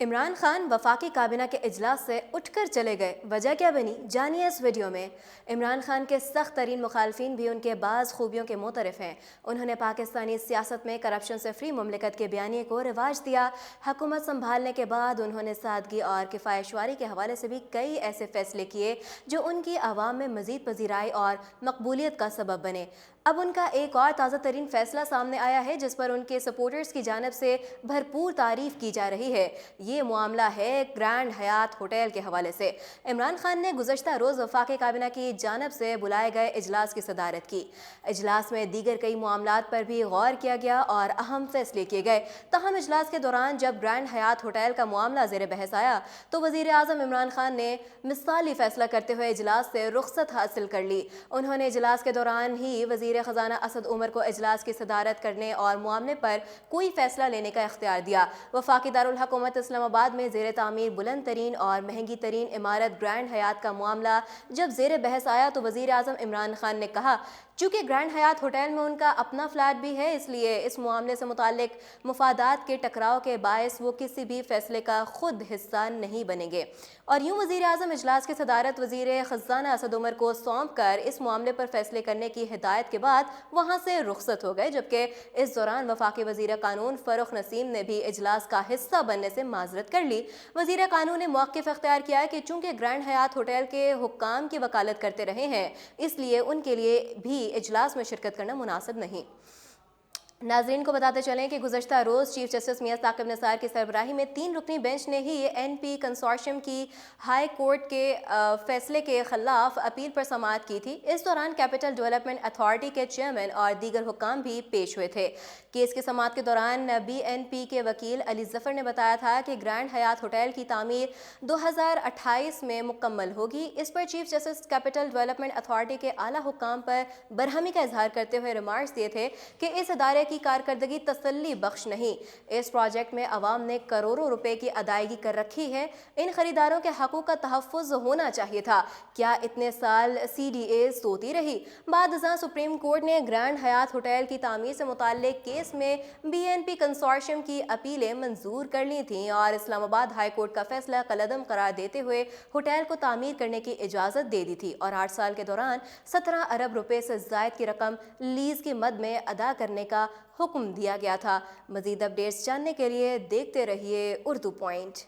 इमरान खान वफाकी काबीना के इजलास से उठकर चले गए, वजह क्या बनी जानिए इस वीडियो में। इमरान खान के सख्त तरीन मुखालफिन भी उनके बाज़ खूबियों के मुतरफ हैं। उन्होंने पाकिस्तानी सियासत में करप्शन से फ्री मुमलिकत के बयानिए को रिवाज दिया। हुकूमत संभालने के बाद उन्होंने सादगी और किफ़ायतशवारी के हवाले से भी कई ऐसे फैसले किए जो उनकी आवाम में मज़ीद पजीराई और मकबूलियत का सबब बने। अब उनका एक और ताज़ा तरीन फैसला सामने आया है जिस पर उनके सपोर्टर्स की जानिब से भरपूर तारीफ की जा रही है। ये मामला है ग्रैंड हयात होटल के हवाले से। इमरान खान ने गुज़श्ता रोज़ वफाकी काबीना की जानिब से बुलाए गए इजलास की सदारत की। इजलास में दीगर कई मामलात पर भी गौर किया गया और अहम फैसले किए गए। तहम इजलास के दौरान जब ग्रैंड हयात होटल का मामला ज़ेर बहस आया तो वज़ीर आज़म इमरान खान ने मिसाली फैसला करते हुए इजलास से रुख्सत हासिल कर ली। उन्होंने इजलास के दौरान ही वज़ीर ख़जाना असद उमर को इजलास की सदारत करने और मामले पर कोई फैसला लेने का इख्तियार दिया। वफाकी दारुल हुकूमत इस्लामाबाद में ज़ेर तामीर बुलंद तरीन और महंगी तरीन इमारत ग्रैंड हयात का मामला जब ज़ेर बहस आया तो वज़ीर आज़म इमरान खान ने कहा, चूँकि ग्रैंड हयात होटल में उनका अपना फ्लैट भी है, इसलिए इस मामले से मुताल्लिक मुफादात के टकराव के बायस वो किसी भी फैसले का खुद हिस्सा नहीं बनेंगे। और यूँ वज़ीर आज़म इजलास की सदारत वज़ीर ख़ज़ाना असद उमर को सौंप कर इस मामले पर फैसले करने की हिदायत के बाद वहाँ से रुखसत हो गए, जबकि इस दौरान वफाकी वज़ीर कानून फ़र्रुख नसीम ने भी इजलास का हिस्सा बनने से माजरत कर ली। वज़ीर कानून ने मौक़िफ़ इख्तियार किया है कि चूँकि ग्रैंड हयात होटल के हुक्काम की वकालत करते रहे हैं, इसलिए उनके लिए भी इजलास में शिरकत करना मुनासिब नहीं। नाज़रीन को बताते चलें कि गुज़श्ता रोज़ चीफ जस्टिस मियां साकिब निसार की सरबराही में 3 रुकनी बेंच ने ही NP कंसोर्शियम की हाई कोर्ट के फैसले के खिलाफ अपील पर समाअत की थी। इस दौरान कैपिटल डेवलपमेंट अथॉरिटी के चेयरमैन और दीगर हुक्काम भी पेश हुए थे। केस की समाअत के दौरान BNP के वकील अली ज़फ़र ने बताया था कि ग्रैंड हयात होटल की तामीर 2028 में मुकम्मल होगी। इस पर chief justice capital development authority के आला हुक्काम पर बरहमी का इजहार करते हुए रिमार्क्स दिए थे कि इस इदारे की कारकर्दगी तसल्ली बख्श नहीं। इस प्रोजेक्ट में अवाम ने करोड़ों रुपए की अदायगी कर रखी है। इन खरीदारों के हकूक़ का तहफ़्फ़ुज़ होना चाहिए था। क्या इतने साल CDA सोती रही? बादशाह सुप्रीम कोर्ट ने ग्रैंड हयात होटल की तामीर से मुताल्लिक केस में BNP कंसोर्शियम की अपीलें मंजूर कर ली थीं और इस्लामाबाद हाई कोर्ट का फैसला कलअदम करार देते हुए होटल को तामीर करने की इजाज़त दे दी थी और 8 साल के दौरान 17 अरब रुपए से ज़ायद की रकम लीज़ की मद में अदा करने का हुक्म दिया गया था। मज़ीद अपडेट्स जानने के लिए देखते रहिए उर्दू पॉइंट।